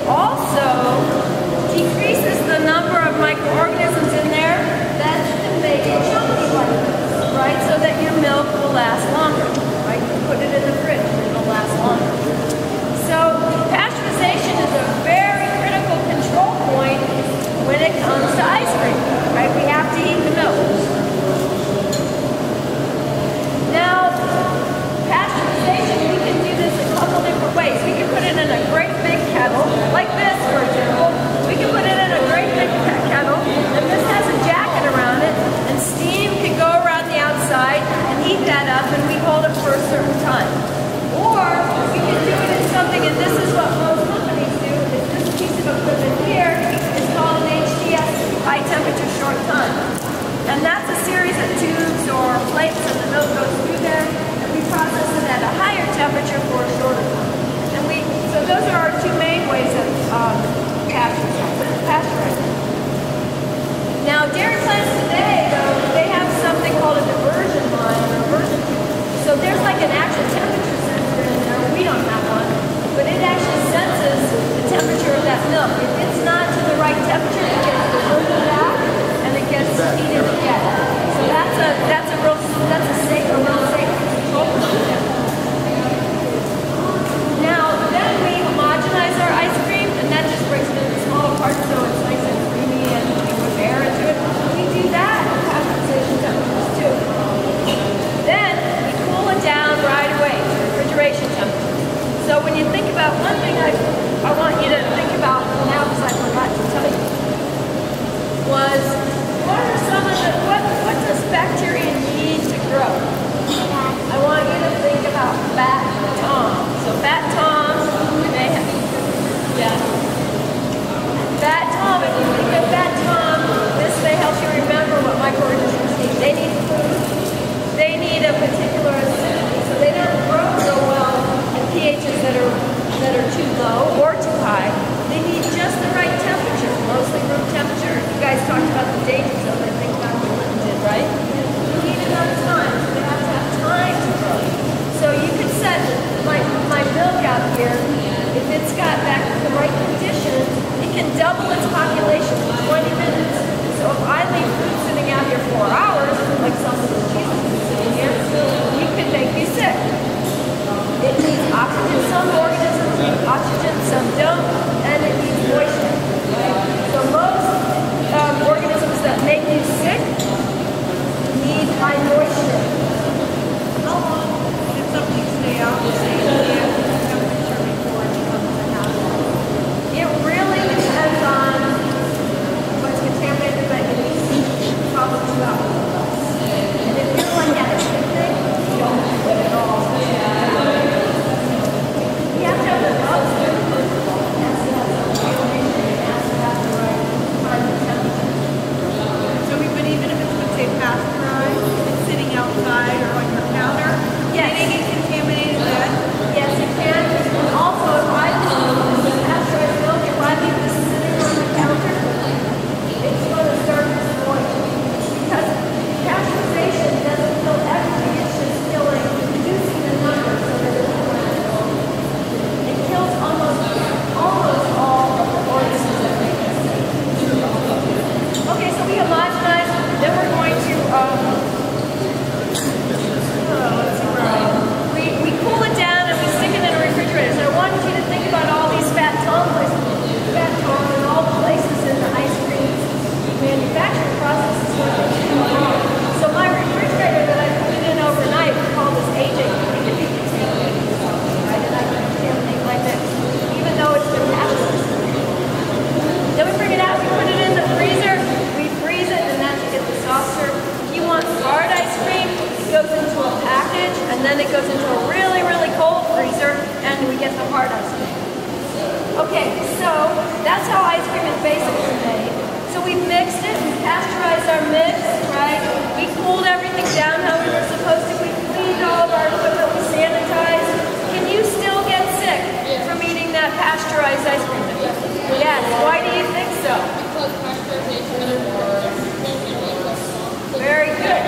also decreases the number of microorganisms in there that can make it chunky like this, right? So that your milk will last longer, right? You put it in the fridge and it'll last longer. So pasteurization is a very critical control point when it comes to ice cream, right? We have to heat the milk. Now, pasteurization, we can do this a couple different ways. We can put it in a great big kettle, like this, for example. We can put it in a great big kettle, and this has a jacket around it, and steam can go around the outside and heat that up, and we hold it for a certain time. Or we can do it in something, and this is what most companies do, is this piece of equipment here is called an HTS, high temperature short time. And that's a series of tubes or plates, and the milk goes through there, and we process it at a higher temperature for a shorter time. And so those are our two main ways of pasteurizing. Now, dairy plants today, though, they have something called a diversion line or a diversion tube. So there's like an actual temperature sensor in there. We don't have one, but it actually senses the temperature of that milk. If it's not to the right temperature, it gets diverted back and it gets heated again. So that's a real safe control procedure. Now then we homogenize our ice cream, and that just breaks it into smaller parts so it's nice and creamy and we put air into it. We do that at pasteurization temperatures too. Then we cool it down right away to refrigeration temperature. So when you think about one thing I want you to think about now, because I forgot to tell you, was what does bacteria need to grow? I want you to think about fat Tom. So fat Tom, they have, fat Tom, if you think of fat Tom, this may help you remember what microorganisms need. They need food. They need a particular acidity, so they don't grow so well at pHs that are too low or too high. They need just the right temperature, mostly room temperature. You guys talked about the dangers of it. I think Dr. Linton did, right? You need enough time, so they have to have time to grow. So you could set my milk out here. If it's got back to the right conditions, it can double its population in 20 minutes. So if I leave food sitting out here 4 hours, like some of the cheese sitting here, you could make you sick. It needs oxygen. Some organisms need oxygen, some don't, and it needs moisture. So most organisms that make you sick need high moisture. How long can something stay out the same temperature before it becomes a hazard? It really depends on what's contaminated, but it needs probably 2 hours. And if you're like at a picnic, you don't do it at all. You have to have the gloves there, first of all. It has to have some ventilation. It has to have the right kind of temperature. So but even if it's, let's say, pasteurized, it's sitting outside or on your counter, Yes. can it get contaminated then? Yes, it can. And also, if I pasteurized milk, if I leave this sitting on the counter, it's going to start to spoil. Because pasteurization doesn't kill everything, it's just reducing the number so that it doesn't spoil. It kills almost all of the organisms that make us sick. Okay, so we homogenize, then we're going to, we cool it down and we stick it in a refrigerator. So I want you to think about all these fat Tom places. Fat Tom and all the places in the ice cream manufacturing process is what they do wrong. So my refrigerator that I put it in overnight, we call this aging. It can be contaminated with something, right? And I can contaminate like this, even though it's been pasteurized. Then we bring it out, we put it in the freezer, we freeze it, and then you get the soft serve. If you want hard ice cream, it goes into a package, and then it goes into a really, really cold freezer, and we get the hard ice cream. Okay, so that's how ice cream is basically made. So we've mixed it, we pasteurized our mix, right? We cooled everything down how we were supposed to. We cleaned all of our equipment, we sanitized. Can you still get sick from eating that pasteurized ice cream? Yes, why do you think so? Because pasteurization Very good.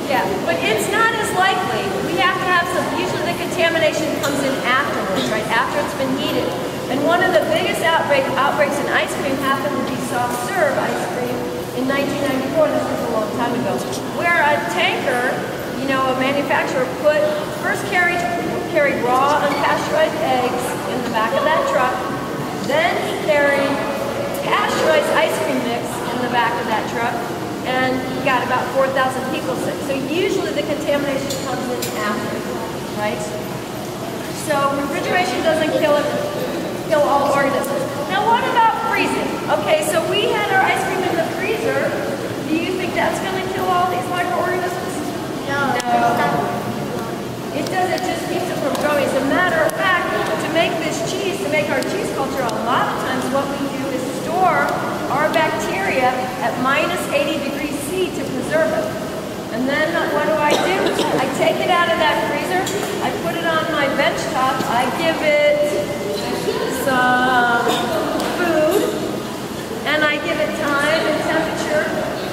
Yeah, but it's not as likely. We have to have some, usually the contamination comes in afterwards, right? After it's been heated. And one of the biggest outbreaks in ice cream happened to be soft serve ice cream in 1994. This was a long time ago. Where a tanker, you know, a manufacturer first carried raw unpasteurized eggs in the back of that truck. Then he carried pasteurized ice cream mix in the back of that truck. And he got about 4,000 people sick. So usually the contamination comes in after, right? So refrigeration doesn't kill all organisms. Now what about freezing? Okay, so we had our ice cream in the freezer. Do you think that's going to kill all these microorganisms? No. It does, it just keeps it from growing. As a matter of fact, to make this cheese, to make our cheese culture, a lot of times what we do is store our bacteria at minus 80 degrees C to preserve it. And then what do? I take it out of that freezer, I put it on my bench top, I give it some food, and I give it time and temperature,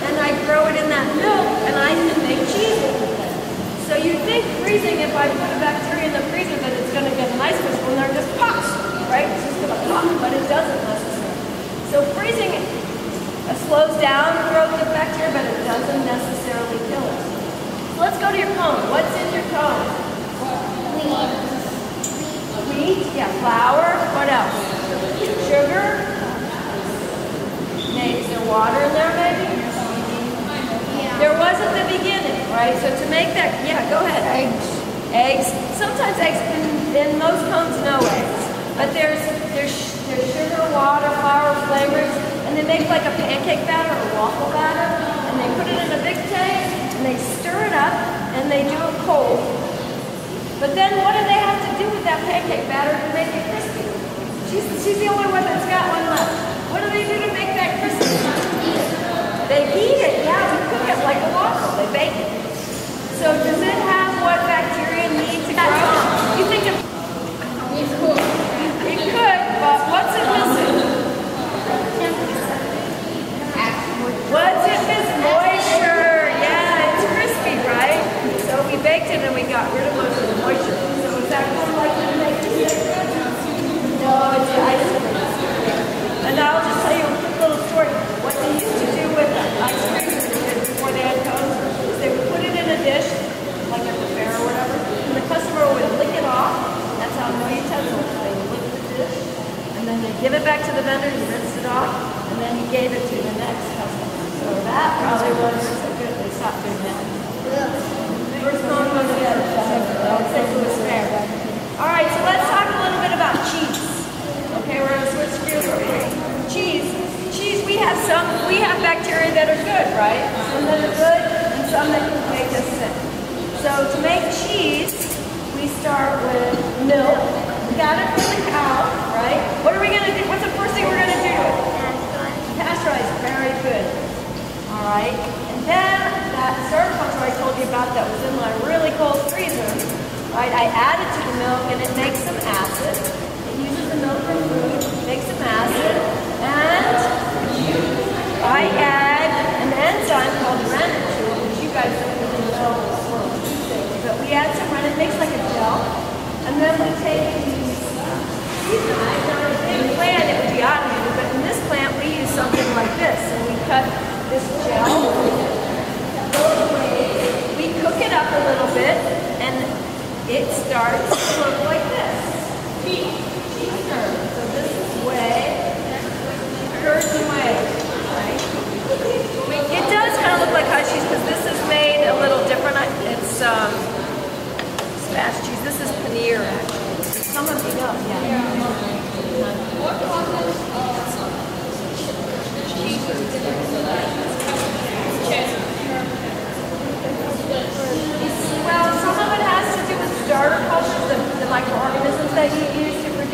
and I grow it in that milk, and I can make cheese with it. So you think freezing, if I put a bacteria in the freezer, that it's going to get nice when they're just pops, right? It's just going to pop, but it doesn't necessarily. So freezing slows down the growth of bacteria, but it doesn't necessarily kill it. So let's go to your cone. What's in your cone? Wheat, yeah, flour. What else? Sugar. Maybe is there water in there, maybe? Yeah. There was at the beginning, right? So to make that, yeah, go ahead. Eggs. Sometimes eggs, in most cones, no eggs. But there's sugar, water, flour, flavors, and they make like a pancake batter or waffle batter, and they put it in a big tank, and they stir it up, and they do it cold. But then what do they have to do with that pancake batter to make it crispy? She's the only one that's got one left. What do they do to make that crispy? They heat it, yeah, we cook it like a waffle, they bake it. So does it have what bacteria need to grow? You think it could, but what's it missing? What's it missing? Moisture. Yeah, it's crispy, right? So we baked it and we got rid of most of the moisture. So is that kind of like to make this? No, it's the ice cream. And I'll just tell you a quick little story. What they used to do with the ice cream before they had cones is they would put it in a dish, like at the fair or whatever, and the customer would lick it off. That's how no utensils. They would lick the dish, and then they give it back to the vendor, he rinsed it off, and then he gave it to the next customer. So that probably wasn't so good. They stopped doing that. First cone was the other. I would say it was fair. All right, so let's talk a little bit about cheese. Okay, we're going to switch gears over here. Cheese, we have bacteria that are good, right? Some that are good and some that can make us sick. So to make cheese, we start with milk. We got it from the cow, right? What are we going to do? What's the first thing we're going to do to it? Pasteurize. Very good. All right. And then that syrup culture I told you about that was in my really cold freezer, right? I add it to the milk and it makes some acid. It uses the milk for food, makes some acid, and I add an enzyme called rennet to it, which you guys don't really know what these things, but we add some rennet, it makes like a gel, and then we take these knives. Now in a big plant it would be automated, but in this plant we use something like this, and we cut this gel both ways. We cook it up a little bit, and it starts to look like this. Cheese curd. So this is whey, curds and whey, right? It does kind of look like hot cheese because this is made a little different. It's spatch cheese. This is paneer, actually. Some of you know, yeah. What causes cheese Well, some of it has to do with starter cultures, the microorganisms that you use to produce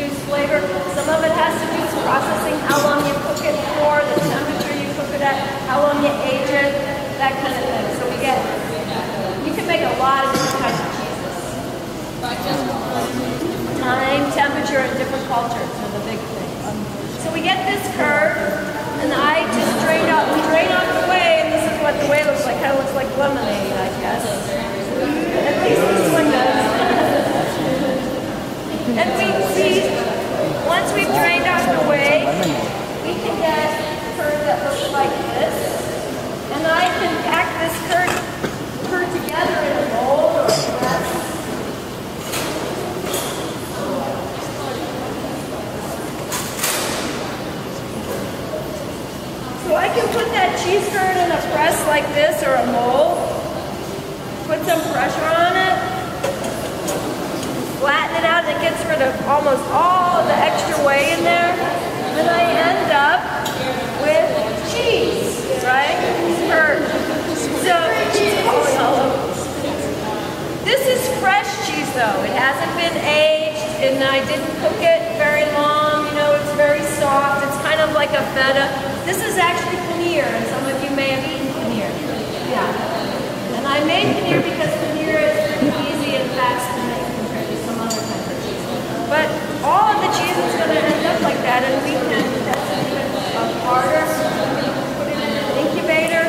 drained out the way, we can get curd that looks like this. And I can pack this curd together in a mold or a press. So I can put that cheese curd in a press like this or a mold, put some pressure on it, flatten it out, and it gets rid of almost all the extra whey in there. And I end up with cheese, right? Curd. So, this is fresh cheese though. It hasn't been aged, and I didn't cook it very long. You know, it's very soft. It's kind of like a feta. This is actually paneer, and some of you may have eaten paneer. Yeah. And I made paneer because paneer is pretty easy and fast to make compared to some other kinds of cheese. But all of the cheese is going to end up like that, and we can test it even harder. Put it in an incubator,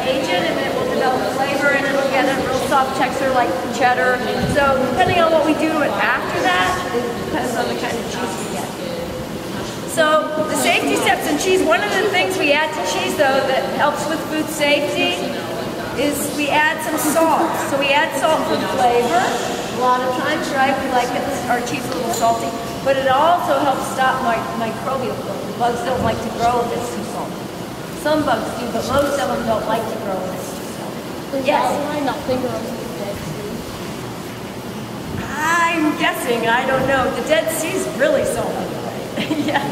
age it, and it will develop flavor, and it'll get a real soft texture like cheddar. So depending on what we do after that, it depends on the kind of cheese we get. So the safety steps in cheese, one of the things we add to cheese though that helps with food safety is we add some salt. So we add salt for flavor. A lot of times, right, we like our cheese a little salty, but it also helps stop microbial growth. Bugs don't like to grow if it's too salty. Some bugs do, but most of them don't like to grow if it's too salty. Yes? Why not finger on the Dead Sea? I'm guessing, I don't know. The Dead Sea is really salty. Yeah.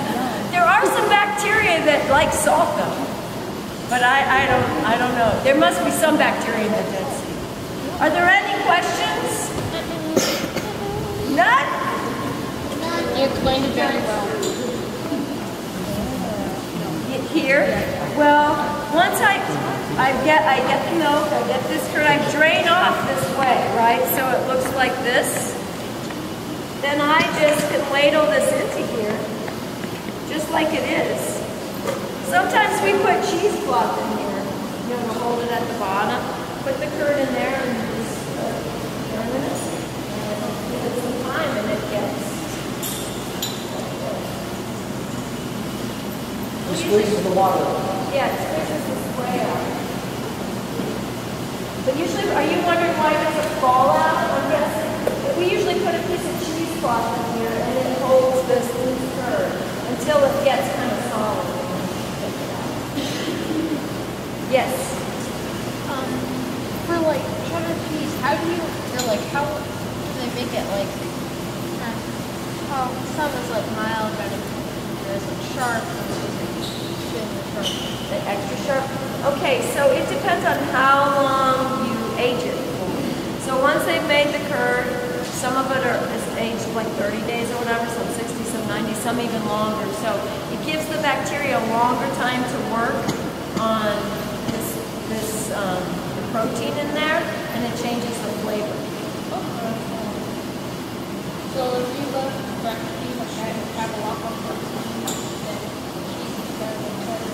There are some bacteria that like salt though, but I don't know. There must be some bacteria in the Dead Sea. Are there any questions? None? You explained it very well. Here? Well, once I get the milk, I get this curd, I drain off this way, right? So it looks like this. Then I just can ladle this into here, just like it is. Sometimes we put cheesecloth in here, you know, to hold it at the bottom. Put the curd in there and just turn it. And give it some time and it gets. It squeezes the water. Yeah, it squeezes the spray out. But usually, are you wondering why it doesn't fall out? I'm guessing. We usually put a piece of cheesecloth in here and it holds this loose curd until it gets kind of solid. Yes? For like cheddar cheese, how do they make it like, some is like mild, but there's like sharp, and there's like sharp. The extra sharp? Okay, so it depends on how long you age it for. So once they've made the curd, some of it is aged like 30 days or whatever, some 60, some 90, some even longer. So it gives the bacteria a longer time to work on this protein in there, and it changes the flavor. So if you go back to cheese, like have a lot more protein than cheese is better than cheddar.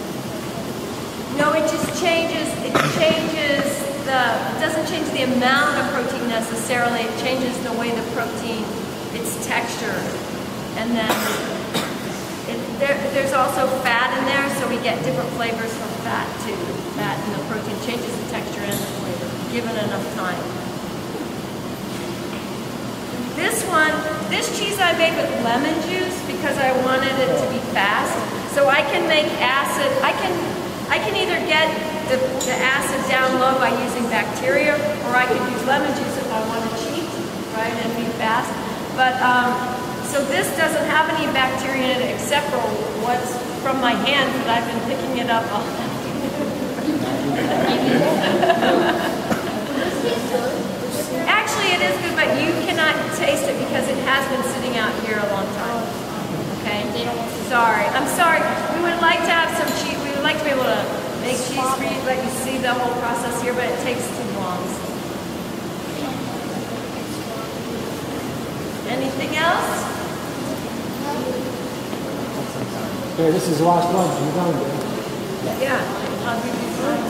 No, it just changes, it doesn't change the amount of protein necessarily, it changes the way the protein, its texture. And then there's also fat in there, so we get different flavors from fat too. Fat and the protein changes the texture and the flavor, given enough time. This cheese I made with lemon juice because I wanted it to be fast. So I can make acid, I can either get the acid down low by using bacteria, or I could use lemon juice if I want to cheat, right, and be fast. But, so this doesn't have any bacteria in it except for what's from my hand, but I've been picking it up all Actually, it is good, but you cannot taste it because it has been sitting out here a long time. Okay? Sorry. I'm sorry. We would like to have some cheese. We would like to be able to make cheese for you, let you see the whole process here, but it takes too long. Anything else? Okay, this is the last one. You're done. Yeah. I'll give you one.